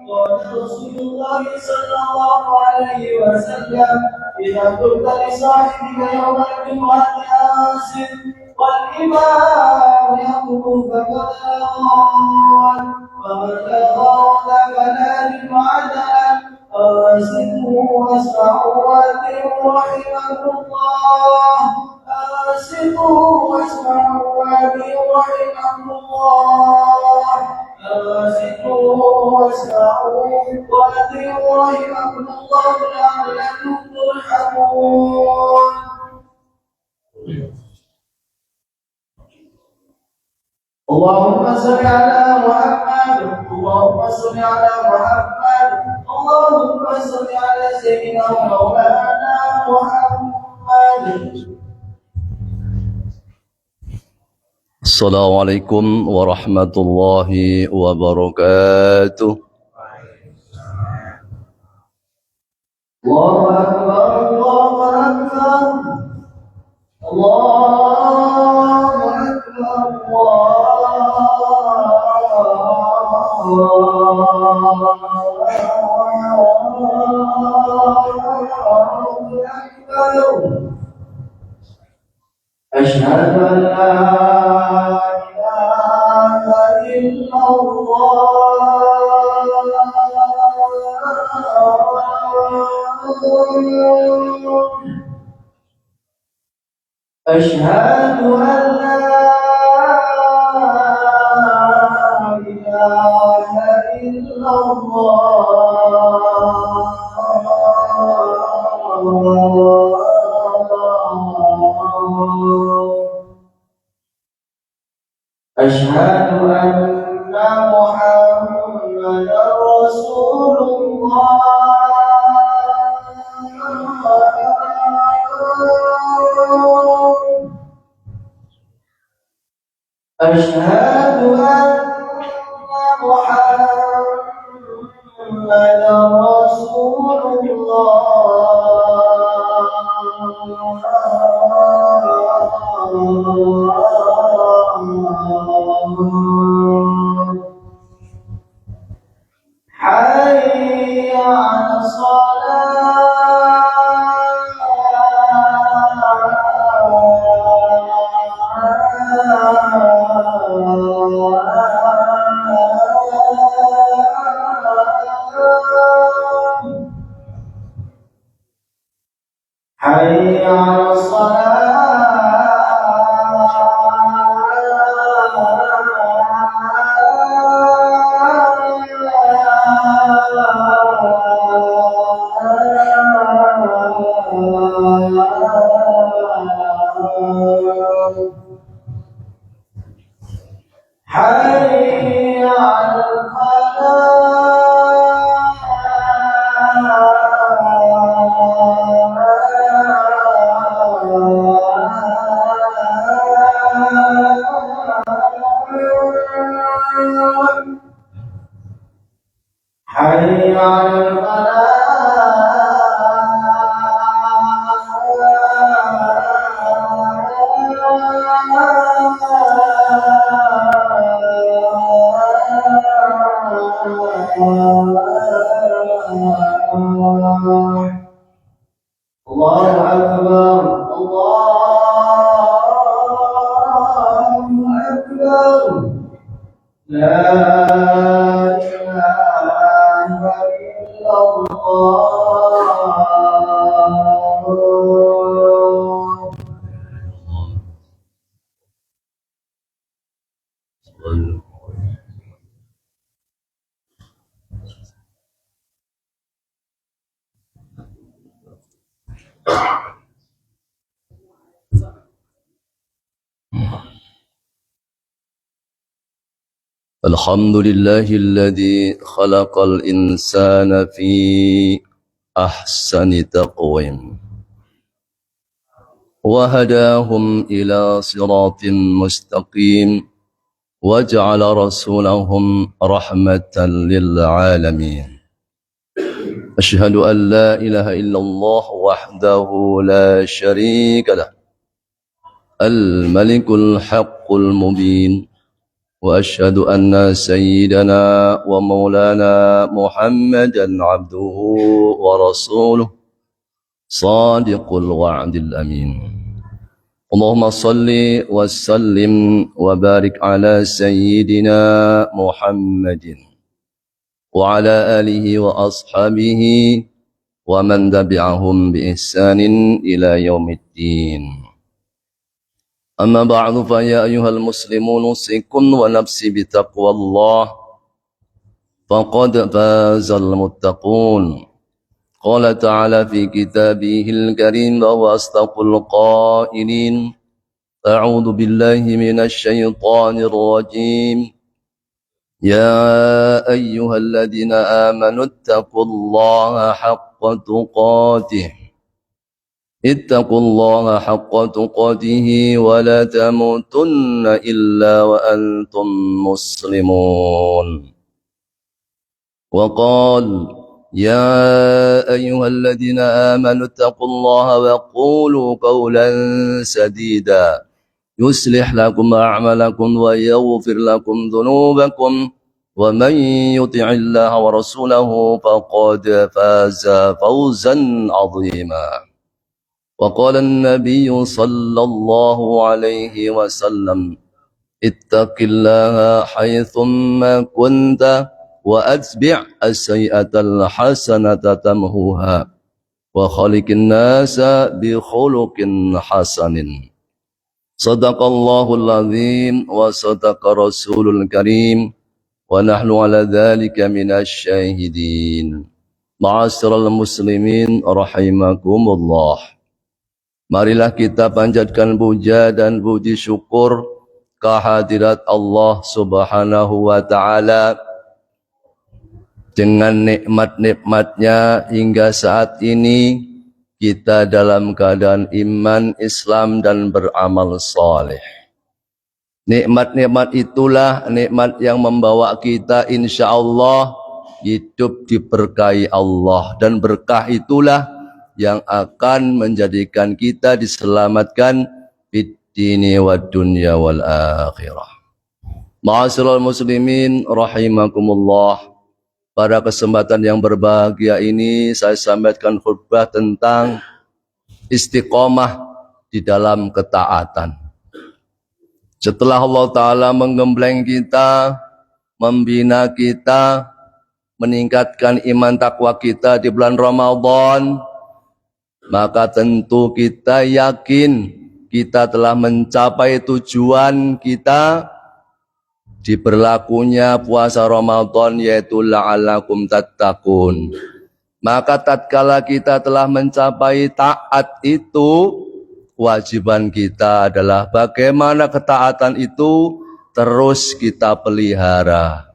قال رسول الله صلى الله عليه وسلم إذا قلت لصاحبك يوم الجمعة آسف والإمام يخطب فقد أغار ومن أغار فلا عدلا آسفوا واسمعوا وأطيعوا رحمكم الله آسفوا واسمعوا وأطيعوا رحمكم الله آسفوا واسمعوا وأطيعوا رحمكم الله لعلكم ترحمون. اللهم صل على محمد اللهم صل على محمد اللهم صل على سيدنا مولانا محمد. Assalamualaikum warahmatullahi wabarakatuh. Allahu Akbar, Allahu Akbar, Allahu Akbar, Allahu Akbar. Asyhadu an la ilaha illallah أشهد أن لا إله إلا الله أشهد أن محمدا رسول الله أشهد أن محمدا رسول الله حي على حي على حي على حي على الله أكبر الله أكبر لا إله إلا الله. الحمد لله الذي خلق الإنسان في أحسن تقويم وهداهم إلى صراط مستقيم وجعل رسولهم رحمة للعالمين. أشهد أن لا إله إلا الله وحده لا شريك له الملك الحق المبين وأشهد أن سيدنا ومولانا محمدا عبده ورسوله صادق الوعد الأمين. اللهم صل وسلم وبارك على سيدنا محمد وعلى آله وأصحابه ومن تبعهم بإحسان إلى يوم الدين. أما بعد فيا أيها المسلمون أوصيكم ونفسي بتقوى الله فقد فاز المتقون. قال تعالى في كتابه الكريم وهو أصدق القائلين: أعوذ بالله من الشيطان الرجيم. يا أيها الذين آمنوا اتقوا الله حق تقاته اتقوا الله حق تقاته ولا تموتن إلا وأنتم مسلمون. وقال: يا أيها الذين آمنوا اتقوا الله وقولوا قولا سديدا يصلح لكم أعمالكم ويغفر لكم ذنوبكم ومن يطع الله ورسوله فقد فاز فوزا عظيما. وقال النبي صلى الله عليه وسلم: اتق الله حيثما كنت وأتبع السيئة الحسنة تمحوها وخلق الناس بخلق حسن. صدق الله العظيم وصدق رسول الكريم ونحن على ذلك من الشاهدين. Ma'asyiral muslimin rahimakumullah. Marilah kita panjatkan puja dan puji syukur kehadirat Allah Subhanahu wa taala dengan nikmat-nikmatnya hingga saat ini kita dalam keadaan iman, Islam dan beramal saleh. Nikmat-nikmat itulah nikmat yang membawa kita insyaallah hidup diberkahi Allah, dan berkah itulah yang akan menjadikan kita diselamatkan fid dini wad dunya wal akhirah. Ma'asyiral muslimin rahimakumullah. Pada kesempatan yang berbahagia ini saya sampaikan khutbah tentang istiqomah di dalam ketaatan. Setelah Allah Ta'ala menggembleng kita, membina kita, meningkatkan iman takwa kita di bulan Ramadan, maka tentu kita yakin kita telah mencapai tujuan kita diberlakunya puasa Ramadan, yaitu la'allakum tattaqun. Maka tatkala kita telah mencapai taat itu, kewajiban kita adalah bagaimana ketaatan itu terus kita pelihara,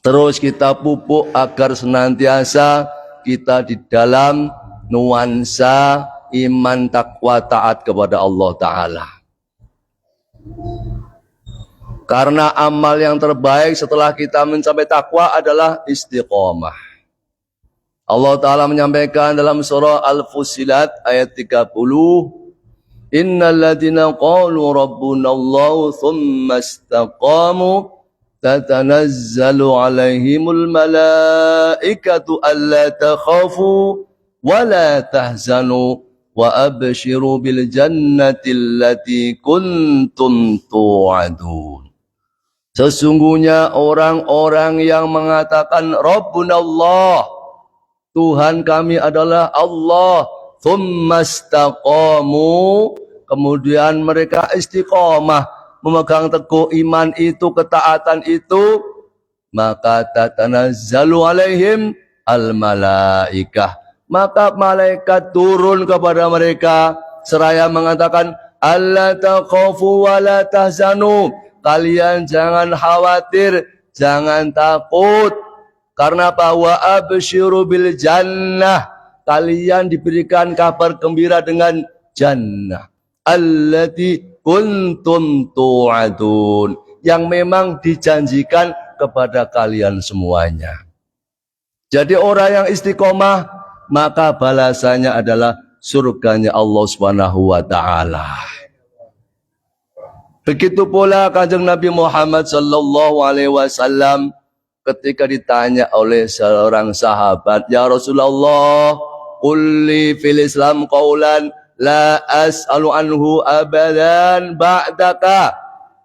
terus kita pupuk agar senantiasa kita di dalam nuansa iman takwa taat kepada Allah Ta'ala. Karena amal yang terbaik setelah kita mencapai takwa adalah istiqomah. Allah Ta'ala menyampaikan dalam surah Al-Fussilat ayat 30, Innal ladhina qalu rabbuna Allah thumma istaqamu tatanazzalu alaihimul malaikatu alla takhafu wa la tahzanu wa abshiru bil jannati allati kuntum tu'adun. Sesungguhnya orang-orang yang mengatakan Rabbuna Allah, Tuhan kami adalah Allah, thumma istaqamu, kemudian mereka istiqomah, memegang teguh iman itu, ketaatan itu, maka tatanazzalu alaihim al-malaikah, maka malaikat turun kepada mereka seraya mengatakan alla takhafu wa la tahzanu, kalian jangan khawatir, jangan takut. Karena bahwa absyiru bil jannah, kalian diberikan kabar gembira dengan jannah allati kuntum tu'adun, yang memang dijanjikan kepada kalian semuanya. Jadi orang yang istiqomah, maka balasannya adalah surganya Allah Subhanahu wa taala. Begitu pula Kanjeng Nabi Muhammad sallallahu alaihi wasallam ketika ditanya oleh seorang sahabat, "Ya Rasulullah, qul li fil Islam qaulan la as'alu anhu abadan ba'daka."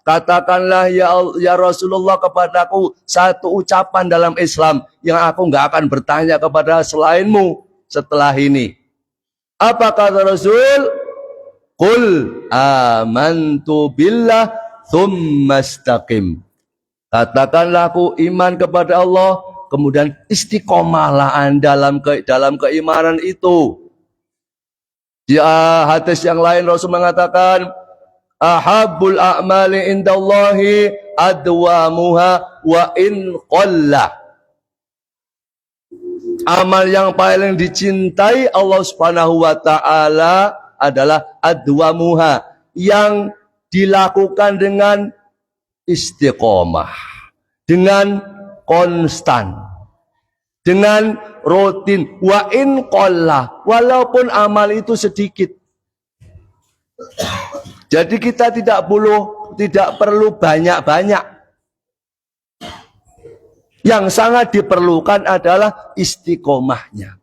Katakanlah ya Rasulullah kepadaku satu ucapan dalam Islam yang aku enggak akan bertanya kepada selainmu setelah ini. Apa kata Rasul? Qul amantu billah tsumma istaqim. Katakanlah aku iman kepada Allah, kemudian istiqomahlah dalam keimanan itu. Di hadis yang lain Rasul mengatakan, ahabbul a'mali indallahi adwamuha wa in qalla. Amal yang paling dicintai Allah Subhanahu wa taala adalah adwamuha, yang dilakukan dengan istiqomah, dengan konstan, dengan rutin, wa in qalla, walaupun amal itu sedikit. Jadi kita tidak perlu banyak-banyak. Yang sangat diperlukan adalah istiqomahnya.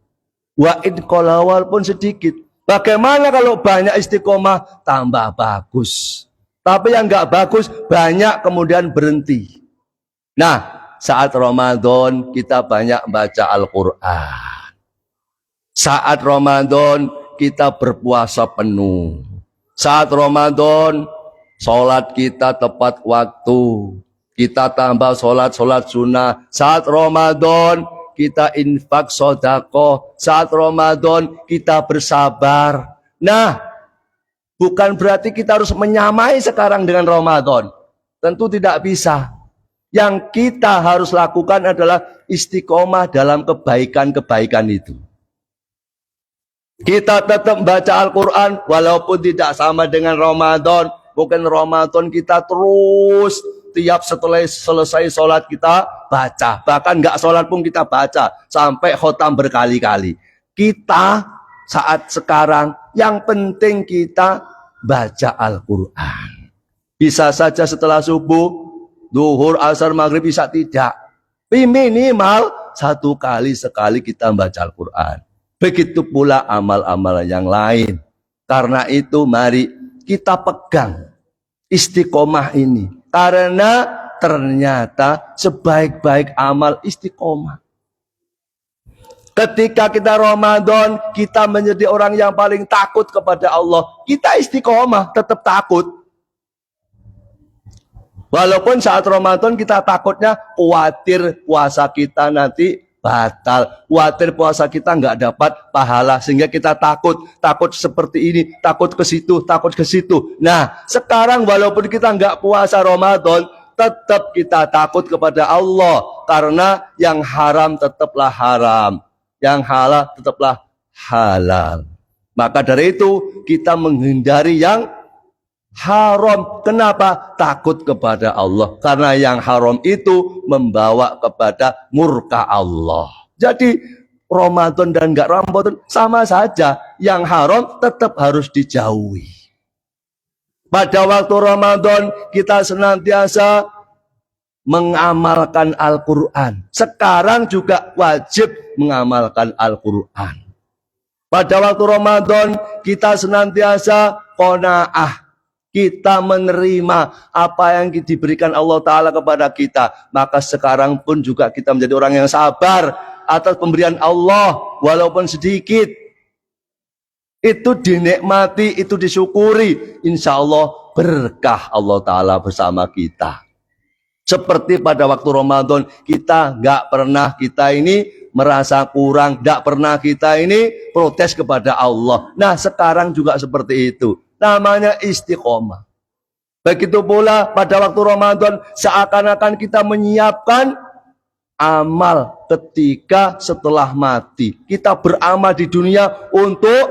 Wa in qalla, walaupun sedikit. Bagaimana kalau banyak istiqomah? Tambah bagus. Tapi yang enggak bagus banyak kemudian berhenti. Nah, saat Ramadan kita banyak baca Al-Quran. Saat Ramadan kita berpuasa penuh. Saat Ramadan sholat kita tepat waktu. Kita tambah sholat sunnah. Saat Ramadan kita infak sedekah. Saat Ramadan kita bersabar. Nah, bukan berarti kita harus menyamai sekarang dengan Ramadan. Tentu tidak bisa. Yang kita harus lakukan adalah istiqomah dalam kebaikan-kebaikan itu. Kita tetap baca Al-Quran walaupun tidak sama dengan Ramadan. Mungkin Ramadan kita terus tiap setelah selesai sholat kita baca. Bahkan nggak sholat pun kita baca sampai khotam berkali-kali. Kita saat sekarang yang penting kita baca Al-Quran. Bisa saja setelah subuh, duhur, asar, maghrib, bisa tidak. Minimal satu kali sekali kita baca Al-Quran. Begitu pula amal-amal yang lain. Karena itu mari kita pegang istiqomah ini. Karena ternyata sebaik-baik amal istiqomah. Ketika kita Ramadan, kita menjadi orang yang paling takut kepada Allah. Kita istiqomah, tetap takut. Walaupun saat Ramadan kita takutnya khawatir puasa kita nanti batal, khawatir puasa kita nggak dapat pahala, sehingga kita takut seperti ini, takut ke situ, takut ke situ. Nah, sekarang walaupun kita nggak puasa Ramadan, tetap kita takut kepada Allah, karena yang haram tetaplah haram, yang halal tetaplah halal. Maka dari itu kita menghindari yang haram. Kenapa? Takut kepada Allah. Karena yang haram itu membawa kepada murka Allah. Jadi Ramadan dan enggak Ramadan sama saja. Yang haram tetap harus dijauhi. Pada waktu Ramadan kita senantiasa mengamalkan Al-Quran. Sekarang juga wajib mengamalkan Al-Quran. Pada waktu Ramadan kita senantiasa qanaah. Kita menerima apa yang diberikan Allah Ta'ala kepada kita. Maka sekarang pun juga kita menjadi orang yang sabar atas pemberian Allah. Walaupun sedikit. Itu dinikmati, itu disyukuri. Insya Allah berkah Allah Ta'ala bersama kita. Seperti pada waktu Ramadan, kita nggak pernah kita ini merasa kurang. Nggak pernah kita ini protes kepada Allah. Nah, sekarang juga seperti itu. Namanya istiqomah. Begitu pula pada waktu Ramadan seakan-akan kita menyiapkan amal ketika setelah mati. Kita beramal di dunia untuk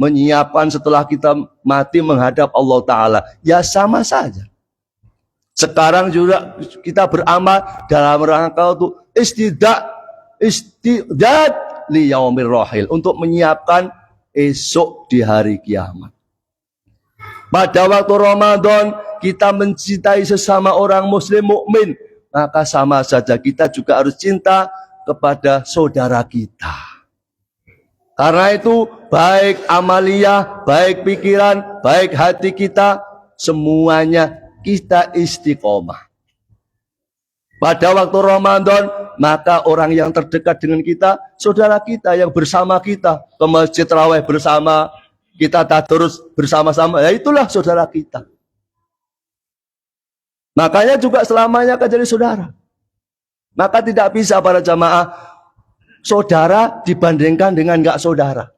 menyiapkan setelah kita mati menghadap Allah Ta'ala. Ya sama saja. Sekarang juga kita beramal dalam rangka untuk istidad li yaumir rahil, untuk menyiapkan esok di hari kiamat. Pada waktu Ramadan kita mencintai sesama orang muslim mukmin, maka sama saja kita juga harus cinta kepada saudara kita. Karena itu baik amalia, baik pikiran, baik hati kita, semuanya kita istiqomah. Pada waktu Ramadan, maka orang yang terdekat dengan kita, saudara kita yang bersama kita, ke masjid tarawih bersama, kita tadarus bersama-sama, ya itulah saudara kita. Makanya juga selamanya akan jadi saudara. Maka tidak bisa para jamaah, saudara dibandingkan dengan enggak saudara.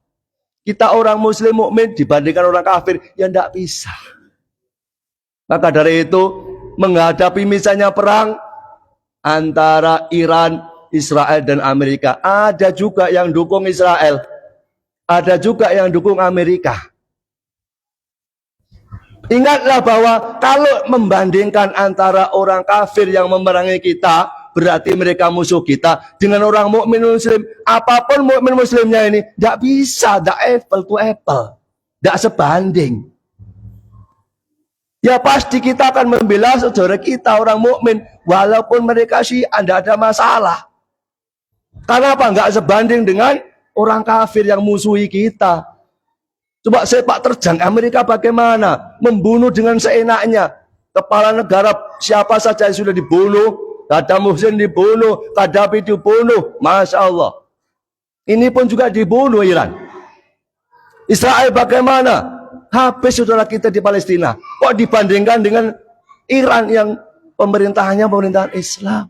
Kita orang muslim mukmin dibandingkan orang kafir, ya enggak bisa. Maka dari itu, menghadapi misalnya perang antara Iran, Israel dan Amerika, ada juga yang dukung Israel, ada juga yang dukung Amerika. Ingatlah bahwa kalau membandingkan antara orang kafir yang memerangi kita, berarti mereka musuh kita, dengan orang mukmin muslim, apapun mukmin muslimnya ini, tidak bisa, tidak apple to apple, tidak sebanding. Ya pasti kita akan membela saudara kita orang mukmin, walaupun mereka Syiah, tidak ada masalah. Karena apa? Enggak sebanding dengan orang kafir yang musuhi kita. Coba sepak terjang Amerika bagaimana? Membunuh dengan seenaknya. Kepala negara siapa saja yang sudah dibunuh. Saddam Hussein dibunuh, Gaddafi dibunuh. Masya Allah. Ini pun juga dibunuh Iran. Israel bagaimana? Habis saudara kita di Palestina. Kok dibandingkan dengan Iran yang pemerintahannya pemerintahan Islam?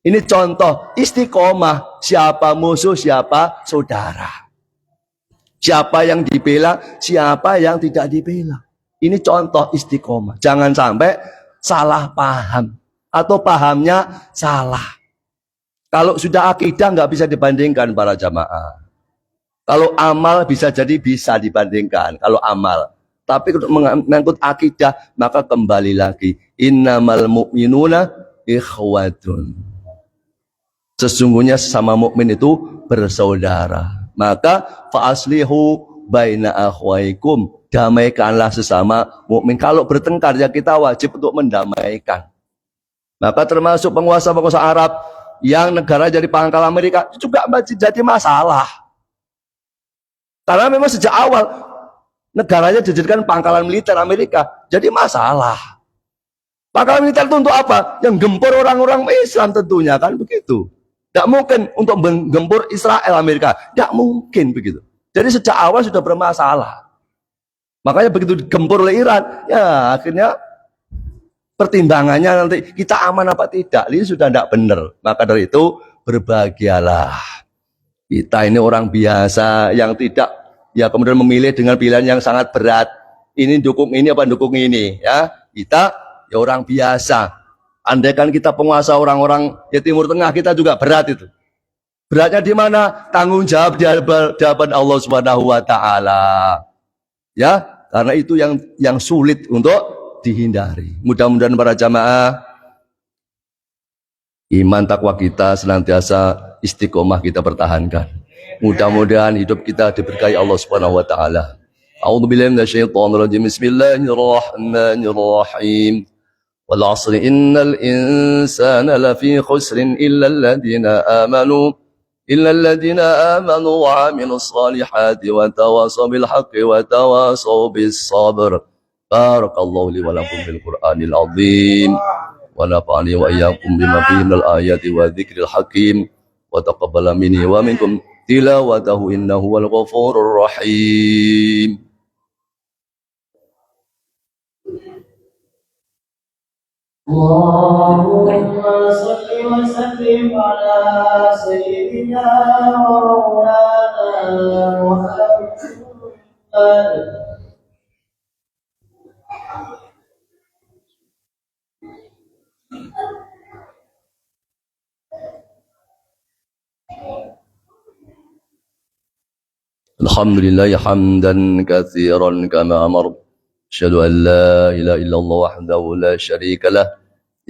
Ini contoh istiqomah. Siapa musuh, siapa saudara. Siapa yang dibela, siapa yang tidak dibela. Ini contoh istiqomah. Jangan sampai salah paham. Atau pahamnya salah. Kalau sudah akidah nggak bisa dibandingkan para jamaah. Kalau amal bisa jadi bisa dibandingkan. Kalau amal. Tapi untuk mengangkut akidah, maka kembali lagi. Innamal mu'minuna ikhwatun. Sesungguhnya sesama mukmin itu bersaudara. Maka fa'aslihu baina akhwaikum, damaikanlah sesama mukmin. Kalau bertengkar ya kita wajib untuk mendamaikan. Maka termasuk penguasa-penguasa Arab yang negara jadi pangkal Amerika juga jadi masalah. Karena memang sejak awal negaranya dijadikan pangkalan militer Amerika, jadi masalah. Pangkalan militer itu untuk apa? Yang gempur orang-orang Islam tentunya kan begitu. Tidak mungkin untuk menggempur Israel Amerika. Tidak mungkin begitu. Jadi sejak awal sudah bermasalah. Makanya begitu digempur oleh Iran, ya akhirnya pertimbangannya nanti kita aman apa tidak. Ini sudah tidak benar. Maka dari itu berbahagialah. Kita ini orang biasa yang tidak ya kemudian memilih dengan pilihan yang sangat berat. Ini dukung ini apa dukung ini ya. Kita ya orang biasa. Andaikan kita penguasa orang-orang di Timur Tengah, kita juga berat itu. Beratnya di mana? Tanggung jawab di hadapan Allah Subhanahu wa taala. Ya, karena itu yang sulit untuk dihindari. Mudah-mudahan para jamaah iman takwa kita senantiasa istiqomah kita pertahankan. Mudah-mudahan hidup kita diberkahi Allah Subhanahu wa taala. A'udzubillahi minasyaitonir rajim. Bismillahirrahmanirrahim. والعصر إن الإنسان لفي خسر إلا الذين آمنوا وعملوا الصالحات وتواصوا بالحق وتواصوا بالصبر. بارك الله لي ولكم في القرآن العظيم ونفعني وإياكم بما فيه من الآيات والذكر الحكيم وتقبل مني ومنكم تلاوته إنه هو الغفور الرحيم. اللهم صل وسلم على سيدنا ومولانا محمد. الحمد لله حمدا كثيرا كما أمر. أشهد أن لا إله إلا الله وحده لا شريك له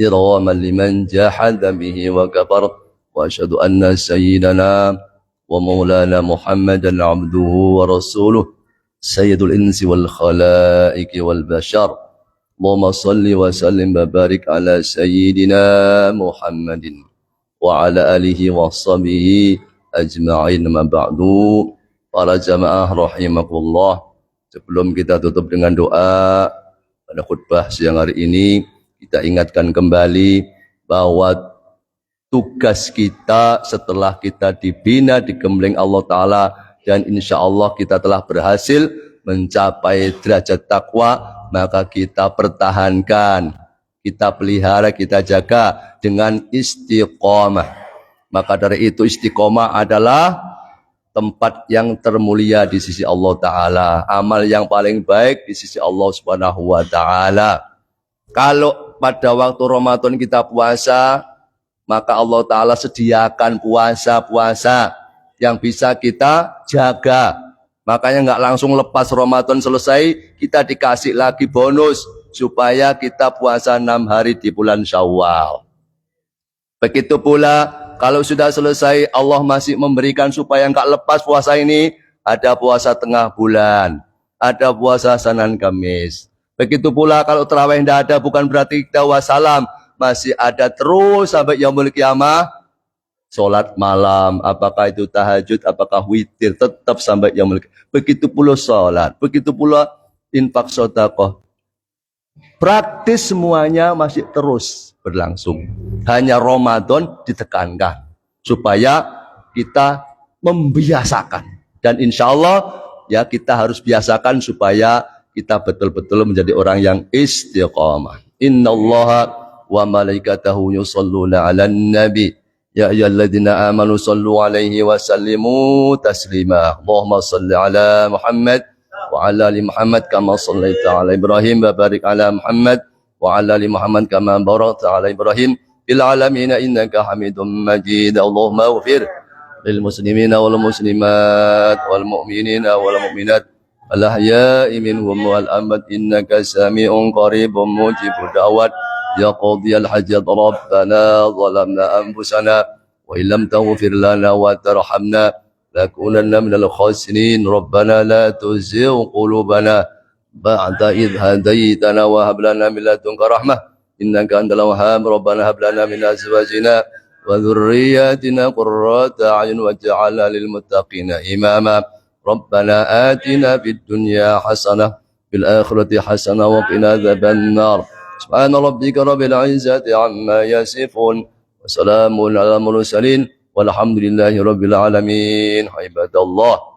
إرغاما لمن جحد به وكفر. وأشهد أن سيدنا ومولانا محمدا عبده ورسوله سيد الإنس والخلائق والبشر Allahumma salli wa sallim wa barik ala sayyidina Muhammadin wa ala alihi wa sahbihi ajma'in ma ba'du. Para jamaah rahimakumullah, sebelum kita tutup dengan doa pada khutbah siang hari ini, kita ingatkan kembali bahwa tugas kita setelah kita dibina, digembleng Allah Ta'ala, dan insya Allah kita telah berhasil mencapai derajat takwa, maka kita pertahankan, kita pelihara, kita jaga dengan istiqomah. Maka dari itu istiqomah adalah tempat yang termulia di sisi Allah Ta'ala, amal yang paling baik di sisi Allah Subhanahu wa Ta'ala. Kalau pada waktu Ramadan kita puasa, maka Allah Ta'ala sediakan puasa-puasa yang bisa kita jaga. Makanya nggak langsung lepas Ramadan selesai, kita dikasih lagi bonus supaya kita puasa 6 hari di bulan Syawal. Begitu pula kalau sudah selesai, Allah masih memberikan supaya nggak lepas puasa ini. Ada puasa tengah bulan, ada puasa Senin Kamis. Begitu pula kalau tarawih tidak ada, bukan berarti kita wassalam. Masih ada terus sampai yaumul qiyamah. Sholat malam, apakah itu tahajud, apakah witir, tetap sampai yaumul qiyamah. Begitu pula sholat, begitu pula infak sedekah. Praktis semuanya masih terus berlangsung. Hanya Ramadan ditekankan supaya kita membiasakan. Dan insya Allah ya kita harus biasakan supaya kita betul-betul menjadi orang yang istiqamah. Innallaha wa malaikatahu yusalluna 'alan nabi ya ayyuhalladzina amanu sallu 'alaihi wa sallimu taslima. Allahumma shalli 'ala Muhammad wa 'ala ali Muhammad kama shallaita 'ala Ibrahim wa barik 'ala Muhammad wa 'ala ali Muhammad kama barakta 'ala Ibrahim fil 'alamin innaka Hamidum Majid. Allahumma ighfir lil muslimina wal muslimat wal mu'minina wal mu'minat al ahya'i minhum wal amwat innaka sami'un qaribun mujibud da'wat. Ya qadiyal hajat Rabbana zalamna anfusana wa illam taghfir lana wa tarhamna lakunanna minal khasirin. Rabbana la tuzigh qulubana ba'da idh hadaytana wa hab lana min ladunka rahmah innaka antal wahhab. Rabbana hab lana min azwajina wa dhurriyyatina qurrata a'yun waj'alna lil muttaqina imama. Rabbana atina fid dunya hasanah fil akhirati hasanah wa qina adzabannar. Subhana rabbika rabbil izzati amma yasifun wa salamun alal mursalin walhamdulillahi rabbil alamin. Ibadallah